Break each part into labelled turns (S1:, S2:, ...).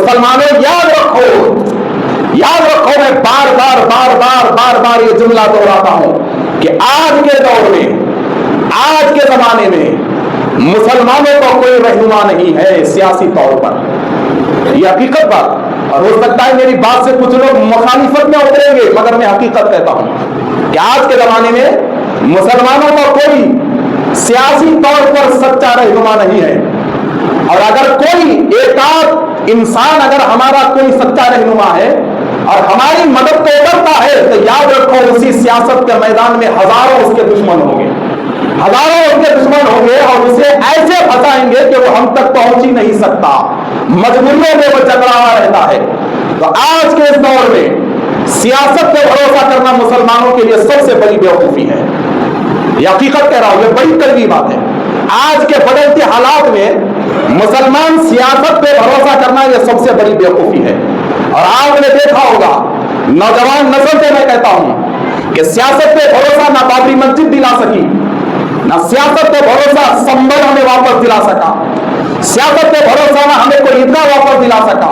S1: मुसलमानों याद रखो, मैं बार बार ये जुमला दोहराता हूं कि आज के दौर में, आज के जमाने में मुसलमानों का कोई रहनुमा नहीं है सियासी तौर पर। ये हकीकत बात, और हो सकता है मेरी बात से कुछ लोग मुखालिफत में उतरेंगे, मगर मैं हकीकत कहता हूं कि आज के जमाने में मुसलमानों का कोई सियासी तौर पर सच्चा रहनुमा नहीं है। और अगर कोई एकाध इंसान, अगर हमारा कोई सच्चा रहनुमा है और हमारी मदद को करता है, तो याद रखो उसी सियासत के मैदान में हजारों उसके दुश्मन होंगे, हजारों उसके दुश्मन होंगे और उसे ऐसे फंसाएंगे कि वो हम तक पहुंच ही नहीं सकता, मजबूरियों में वो जकड़ा रहता है। तो आज के इस दौर में सियासत पे भरोसा करना मुसलमानों के लिए सबसे बड़ी बेवकूफी है। यह हकीकत कह रहा हूं, यह बड़ी कड़वी बात है। आज के बदलते हालात में मुसलमान सियासत पे भरोसा करना यह सबसे बड़ी बेवकूफी है। और आपने देखा होगा, नौजवान नस्ल से मैं कहता हूं कि सियासत पे भरोसा ना बाबरी मस्जिद दिला सकी, ना सियासत पे भरोसा संबल हमें वापस दिला सका, सियासत पे भरोसा ना हमें कोई ईदगाह वापस दिला सका,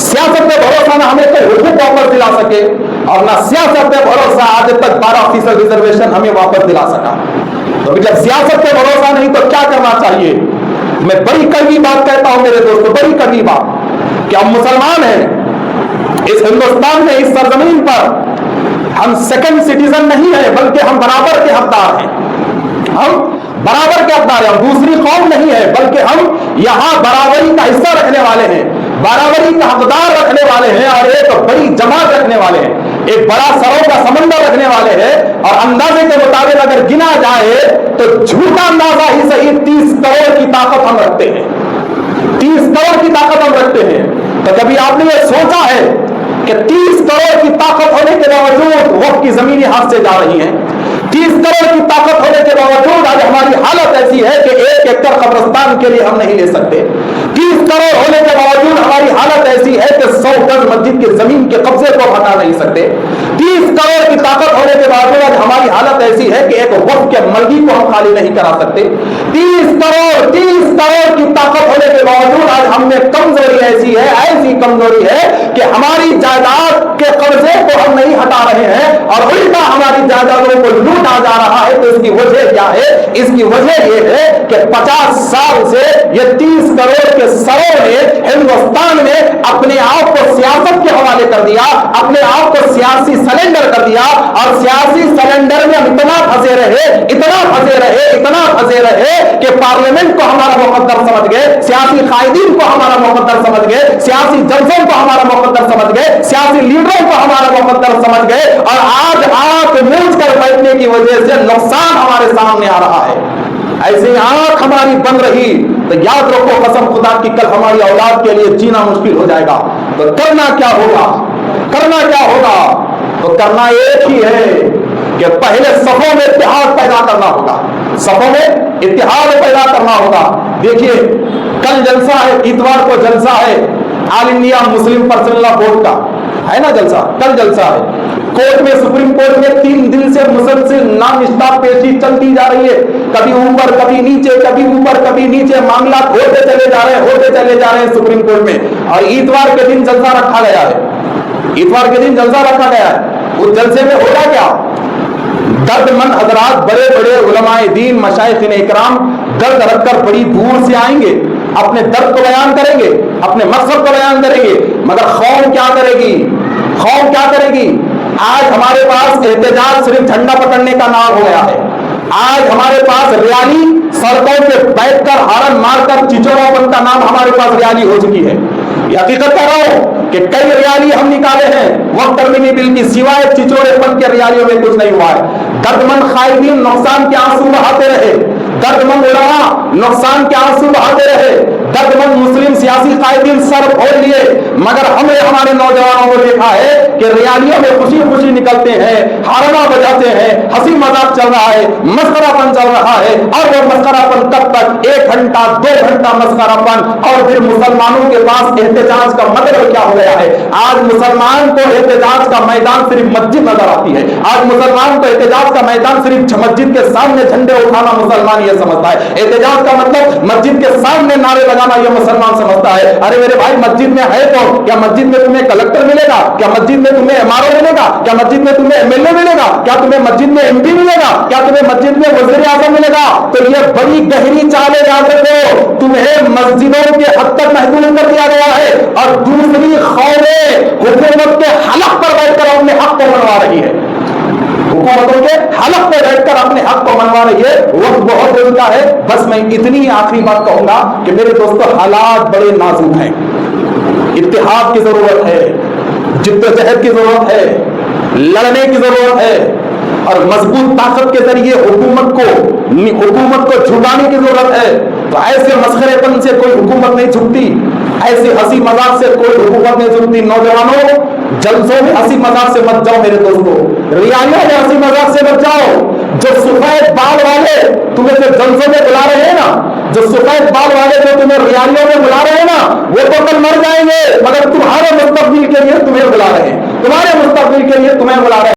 S1: सियासत पे भरोसा ना हमें कोई हुकूक वापस दिला सके, और ना सियासत पे भरोसा आज तक 12% रिजर्वेशन हमें वापस दिला सका। तो जब सियासत पे भरोसा नहीं तो क्या करना चाहिए? मैं बड़ी कड़वी बात कहता हूं मेरे दोस्तों, बड़ी कड़वी बात, कि हम मुसलमान हैं इस हिंदुस्तान में, इस सरजमीन पर हम सेकंड सिटीजन नहीं है, बल्कि हम बराबर के हकदार हैं। हम बराबर के हकदार हैं, दूसरी कौम नहीं है, बल्कि हम यहां बराबरी का हिस्सा रखने वाले हैं, बराबरी का हकदार रखने वाले हैं, और एक बड़ी जमात रखने वाले हैं, एक बड़ा सरों का समंदर रखने वाले हैं। और अंदाजे के मुताबिक अगर गिना जाए तो झूठा अंदाजा ही सही 30 करोड़ की ताकत हम रखते हैं, 30 करोड़ की ताकत हम रखते हैं। तो कभी आपने ये सोचा है कि 30 करोड़ की ताकत होने के बावजूद वक्त की जमीनें हाथ से जा रही हैं? 30 करोड़ की ताकत होने के बावजूद आज हमारी हालत ऐसी है कि 1 एकड़ कब्रिस्तान के लिए हम नहीं ले सकते। 30 करोड़ होने के बावजूद हमारी हालत ऐसी है कि 100 गज मस्जिद की जमीन के कब्जे को हटा नहीं सकते। 30 करोड़ की ताकत होने के बावजूद आज हमारी हालत ऐसी है कि एक वक्त के मलगी को हम खाली नहीं करा सकते। 30 करोड़ की ताकत होने के बावजूद आज हमने कमजोरी ऐसी है, ऐसी कमजोरी है कि हमारी जायदाद के कब्जे को हम नहीं हटा रहे हैं और उल्टा हमारी जायदादों को लूटा जा रहा है। तो इसकी वजह क्या है? इसकी वजह यह है कि 50 साल से ये 30 करोड़ के सरों ने हिंदुस्तान में अपने आप को सियासत के हवाले कर दिया, अपने आप को सियासी सिलेंडर कर दिया, और सियासी सिलेंडर में हम इतना फंसे रहे कि पार्लियामेंट को हमारा मुकद्दर समझ गए, सियासी कायदीन को हमारा मुकद्दर समझ गए, सियासी जल्सों को हमारा मुकद्दर समझ गए, सियासी लीडरों को हमारा मुकद्दर समझ गए, और आज आंख मूंझ कर बैठने की वजह से नुकसान हमारे सामने आ रहा है। ऐसे आंख हमारी बंद रही तो याद रखो कसम खुदा की कल हमारी औलाद के लिए जीना मुश्किल हो जाएगा। तो करना क्या होगा? तो करना एक ही है कि पहले सफों में इत्तेहाद पैदा करना होगा, सफों में इत्तेहाद पैदा करना होगा। देखिए कल जलसा है, इतवार को जलसा है all India Muslim personal law board का, है ना जलसा, कल जलसा है। कोर्ट में, सुप्रीम कोर्ट में 3 दिन से मुसलसल नाम स्टॉप पेशी चलती जा रही है, कभी ऊपर कभी नीचे, कभी ऊपर कभी नीचे, मामला होते चले जा रहे हैं सुप्रीम कोर्ट में। और इतवार के दिन जलसा रखा गया है, इतवार के दिन जलसा रखा गया है। उस जलसे में होगा क्या? दर्दमंद हजरात, बड़े बड़े उलमाए दीन, मशाइखिन इकराम दर्द रखकर बड़ी दूर से आएंगे, अपने दर्द को बयान करेंगे, अपने मकसद को बयान करेंगे। मगर कौम क्या करेगी? आज हमारे पास एहतजाज सिर्फ झंडा पकड़ने का नाम हो गया है। आज हमारे पास रैली, सड़कों पे बैठकर हारन मारकर चिचोड़ापन का नाम हमारे पास रैली हो चुकी है। हकीकत कह रहा हूं कि कई रैली हम निकाले हैं, वक्त तरमीमी बिल की सिवाय चिचोड़ेपन के रैलियों में कुछ नहीं हुआ है। दर्दमंद कायदीन नुकसान के आंसू बहाते रहे, दर्दमंद उलमा नुकसान के आंसू बहाते रहे, दर्दमंद मुस्लिम सियासी कायदीन सर फोड़ लिए। मगर हमने हमारे नौजवानों को देखा है कि रैलियों में खुशी खुशी निकलते हैं, हारना बजाते हैं, हंसी मजाक चल रहा है, मस्करापन चल रहा है। और वो मस्करापन कब तक? 1 घंटा 2 घंटा मस्करापन, और फिर मुसलमानों के पास एहतजाज का मतलब क्या हो गया है? आज मुसलमान को एहतजाज का मैदान सिर्फ मस्जिद नजर आती है। आज मुसलमान को एहतजाज का मैदान सिर्फ मस्जिद के सामने झंडे उठाना मुसलमान ये समझता है। एहतजाज का मतलब मस्जिद के सामने नारे लगाना ये मुसलमान समझता है। अरे मेरे भाई, मस्जिद में है तो क्या मस्जिद में तुम्हें कलेक्टर मिलेगा? क्या मस्जिद में तुम्हें एमआरओ मिलेगा? क्या मस्जिद में तुम्हें एमएलए मिलेगा? क्या तुम्हें मस्जिद में एमपी मिलेगा? क्या तुम्हें मस्जिद में वज़ीर आज़म मिलेगा? तो ये बड़ी गहरी चाल है, याद रखो। तुम्हें मस्जिदों के हद तक महदूद कर दिया गया है और दूसरी खौरें हुकूमत के हलक पर बैठकर अपने हक को मनवा रही है, हुकूमतों के हलक पे बैठकर अपने हक को मनवा रही है। वक्त बहुत देर का है, बस मैं इतनी आखिरी बात कहूंगा कि मेरे दोस्तों, हालात बड़े नाजुक हैं, इत्तेहाद की जरूरत है, जिद्दोजहद की जरूरत है, लड़ने की जरूरत है और मजबूत ताकत के जरिए हुकूमत को झुकाने की जरूरत है। तो ऐसे मस्खरेपन से कोई हुकूमत नहीं झुकती, ऐसे हंसी मजाक से कोई हुकूमत नहीं झुकती। नौजवानों, जलसों में हंसी मजाक से मत जाओ मेरे दोस्तों, रियालियों में हंसी मजाक से मत जाओ। जो सफेद बाल वाले तुम्हें जो जलसों में बुला रहे हैं ना, जो सफेद बाल वाले जो तुम्हें रियालियों में बुला रहे हैं ना, वो तो कल मर जाएंगे, मगर तुम्हारे मुस्तकबिल के लिए तुम्हें बुला रहे हैं, तुम्हारे मुस्तकबिल के लिए तुम्हें बुला रहे हैं।